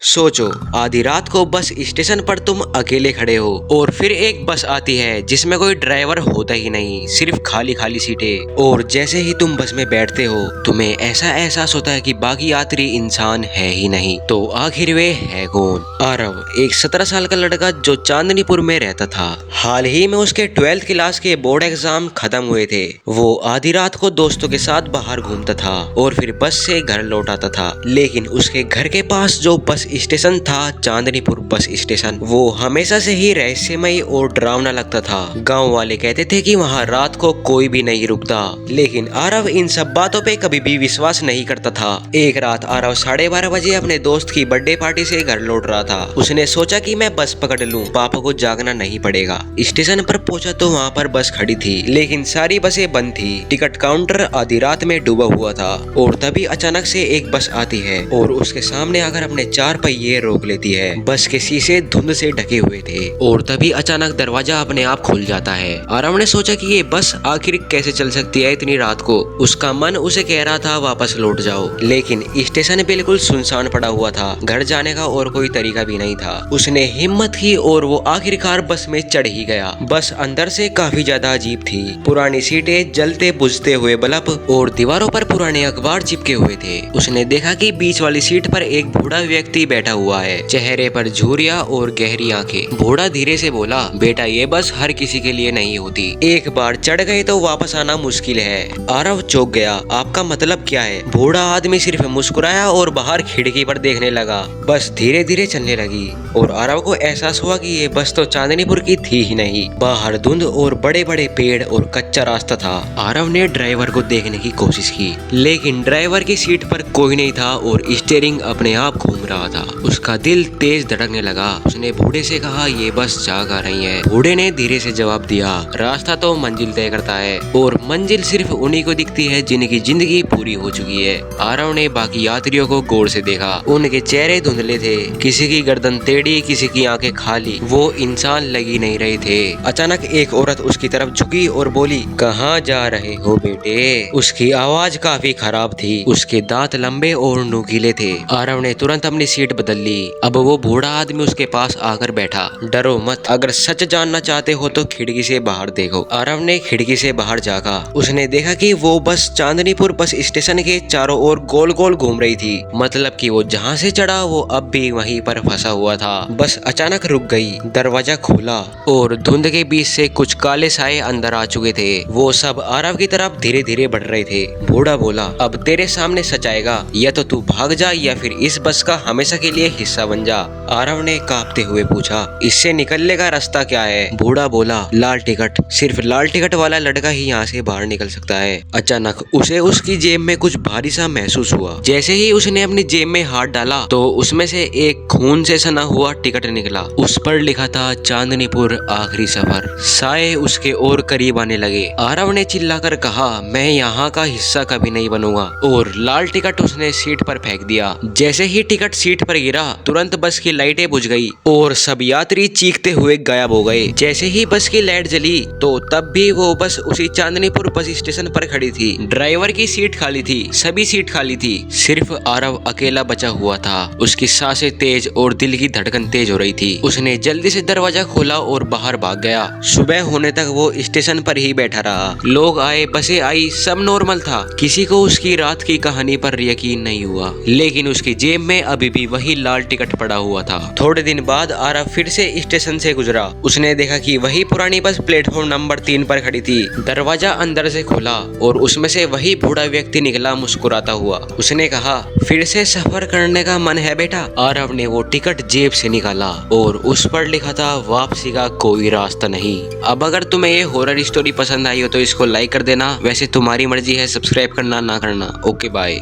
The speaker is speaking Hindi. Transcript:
सोचो, आधी रात को बस स्टेशन पर तुम अकेले खड़े हो और फिर एक बस आती है जिसमें कोई ड्राइवर होता ही नहीं, सिर्फ खाली खाली सीटें। और जैसे ही तुम बस में बैठते हो तुम्हें ऐसा एहसास होता है कि बाकी यात्री इंसान है ही नहीं। तो आखिर वे है कौन? आरव, एक 17 साल का लड़का जो चांदनीपुर में रहता था। हाल ही में उसके 12th क्लास के बोर्ड एग्जाम खत्म हुए थे। वो आधी रात को दोस्तों के साथ बाहर घूमता था और फिर बस से घर लौट आता था। लेकिन उसके घर के पास जो बस स्टेशन था, चांदनीपुर बस स्टेशन, वो हमेशा से ही रहस्यमय और डरावना लगता था। गांव वाले कहते थे कि वहाँ रात को कोई भी नहीं रुकता, लेकिन आरव इन सब बातों पे कभी भी विश्वास नहीं करता था। एक रात आरव 12:30 बजे अपने दोस्त की बर्थडे पार्टी से घर लौट रहा था। उसने सोचा कि मैं बस पकड़ लूं, पापा को जागना नहीं पड़ेगा। स्टेशन पर पहुंचा तो वहाँ पर बस खड़ी थी, लेकिन सारी बसें बंद थी। टिकट काउंटर आधी रात में डूबा हुआ था और तभी अचानक से एक बस आती है और उसके सामने आकर अपने 4 पहिए रोक लेती है। बस के शीशे धुंध से ढके हुए थे और तभी अचानक दरवाजा अपने आप खुल जाता है। आरव ने सोचा कि ये बस आखिर कैसे चल सकती है इतनी रात को। उसका मन उसे कह रहा था वापस लौट जाओ, लेकिन स्टेशन बिल्कुल सुनसान पड़ा हुआ था। घर जाने का और कोई तरीका भी नहीं था। उसने हिम्मत की और वो आखिरकार बस में चढ़ ही गया। बस अंदर से काफी ज्यादा अजीब थी। पुरानी सीटें, जलते बुझते हुए बल्ब और दीवारों पर पुराने अखबार चिपके हुए थे। उसने देखा कि बीच वाली सीट पर एक बूढ़ा व्यक्ति बैठा हुआ है, चेहरे पर झुर्रियां और गहरी आंखें। बूढ़ा धीरे से बोला, बेटा ये बस हर किसी के लिए नहीं होती, एक बार चढ़ गए तो वापस आना मुश्किल है। आरव चौंक गया, आपका मतलब क्या है? बूढ़ा आदमी सिर्फ मुस्कुराया और बाहर खिड़की पर देखने लगा। बस धीरे धीरे चलने लगी और आरव को एहसास हुआ कि ये बस तो चांदनीपुर की थी ही नहीं। बाहर धुंध और बड़े बड़े पेड़ और कच्चा रास्ता था। आरव ने ड्राइवर को देखने की कोशिश की, लेकिन ड्राइवर की सीट पर कोई नहीं था और स्टीयरिंग अपने आप घूम रहा था। उसका दिल तेज धड़कने लगा। उसने बूढ़े से कहा, ये बस जाग आ रही है। बूढ़े ने धीरे से जवाब दिया, रास्ता तो मंजिल तय करता है और मंजिल सिर्फ उन्हीं को दिखती है जिनकी जिंदगी पूरी हो चुकी है। आरव ने बाकी यात्रियों को गौर से देखा। उनके चेहरे धुंधले थे, किसी की गर्दन टेढ़ी, किसी की आंखें खाली। वो इंसान लगी नहीं रहे थे। अचानक एक औरत उसकी तरफ झुकी और बोली, कहाँ जा रहे हो बेटे? उसकी आवाज काफी खराब थी। उसके दांत लंबे और नुकीले थे। आरव ने तुरंत अपनी सीट बदल ली। अब वो बूढ़ा आदमी उसके पास आकर बैठा। डरो मत, अगर सच जानना चाहते हो तो खिड़की से बाहर देखो। आरव ने खिड़की से बाहर झांका। उसने देखा कि वो बस चांदनीपुर बस स्टेशन के चारों ओर गोल गोल घूम रही थी। मतलब कि वो जहाँ से चढ़ा वो अब भी वहीं पर फंसा हुआ था। बस अचानक रुक गई। दरवाजा खोला और धुंध के बीच से कुछ काले साए अंदर आ चुके थे। वो सब आरव की तरफ धीरे धीरे बढ़ रहे थे। बूढ़ा बोला, अब तेरे सामने सच आएगा, या तो तू भाग जा या फिर इस बस का हमेशा के लिए हिस्सा बन जा। आरव ने कांपते हुए पूछा, इससे निकलने का रास्ता क्या है? बूढ़ा बोला, लाल टिकट, सिर्फ लाल टिकट वाला लड़का ही यहाँ से बाहर निकल सकता है। अचानक उसे उसकी जेब में कुछ भारी सा महसूस हुआ। जैसे ही उसने अपनी जेब में हाथ डाला तो उसमें से एक खून से सना हुआ टिकट निकला। उस पर लिखा था, चांदनीपुर आखिरी सफर। साए उसके और करीब आने लगे। आरव ने चिल्लाकर कहा, मैं यहाँ का हिस्सा कभी नहीं बनूंगा, और लाल टिकट उसने सीट पर फेंक दिया। जैसे ही टिकट सीट पर गिरा तुरंत बस की लाइटें बुझ गई और सब यात्री चीखते हुए गायब हो गए। जैसे ही बस की लाइट जली तो तब भी वो बस उसी चांदनीपुर बस स्टेशन पर खड़ी थी। ड्राइवर की सीट खाली थी, सभी सीट खाली थी, सिर्फ आरव अकेला बचा हुआ था। उसकी सांसें तेज और दिल की धड़कन तेज हो रही थी। उसने जल्दी से दरवाजा खोला और बाहर भाग गया। सुबह होने तक वो स्टेशन पर ही बैठा रहा। लोग आए, बसें आई, सब नॉर्मल था। किसी को उसकी रात की कहानी पर यकीन नहीं हुआ, लेकिन उसकी जेब में अभी भी वही लाल टिकट पड़ा हुआ था। थोड़े दिन बाद आरव फिर से स्टेशन से गुजरा। उसने देखा कि वही पुरानी बस प्लेटफॉर्म नंबर 3 पर खड़ी थी। दरवाजा अंदर से खुला और उसमें से वही बूढ़ा व्यक्ति निकला मुस्कुराता हुआ। उसने कहा, फिर से सफर करने का मन है बेटा? आरव ने वो टिकट जेब से निकाला और उस पर लिखा था, वापसी का कोई रास्ता नहीं। अब अगर तुम्हें ये हॉरर स्टोरी पसंद आई हो तो इसको लाइक कर देना। वैसे तुम्हारी मर्जी है सब्सक्राइब करना ना करना। Okay bye.